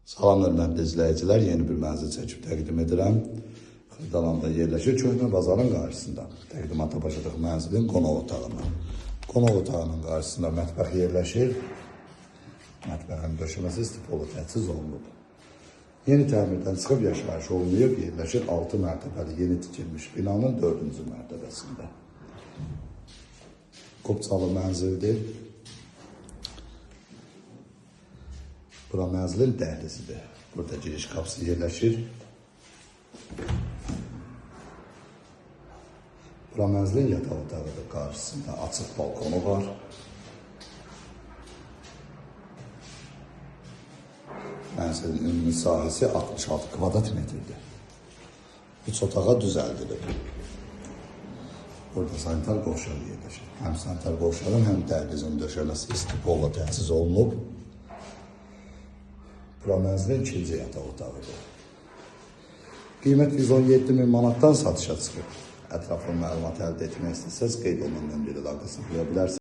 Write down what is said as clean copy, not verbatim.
Salam hörmətli izləyicilər, yeni bir mənzil çəkib təqdim edirəm. Xırdalanda yerləşir, Köhnə bazarın qarşısında. Təqdimata başladıq mənzilin qonaq otağına. Qonaq otağının qarşısında mətbəx yerləşir. Mətbəxin döşəməsi stipolu təchiz olunub. Yeni təmirdən çıxıb yaşayış olmayıb, yerləşir 6 mərtəbəli yeni tikilmiş binanın 4-cü mərtəbəsində. Qopçalı mənzildir. Bura mənzilin dəhlizidir. Burada giriş qapısı yerləşir. Bura mənzilin yataq otağıdır. Qarşısında açıq balkonu var. Mənzilin ümumi sahəsi 66 kvadrat metrdir. 3 otağa düzəldilib. Burada sanitar qovşağı yerləşir. Həm sanitar qovşağın, həm dəhlizin döşəməsi istipolla təchiz olunub. Bura mənzilin ikinci yataq otağıdır. Qiymət 117.000 manatdan satışa çıxıb. Ətraflı məlumat əldə etmək istəsəz, qeyd olunan nömrədə əlaqə saxlaya bilərsiniz.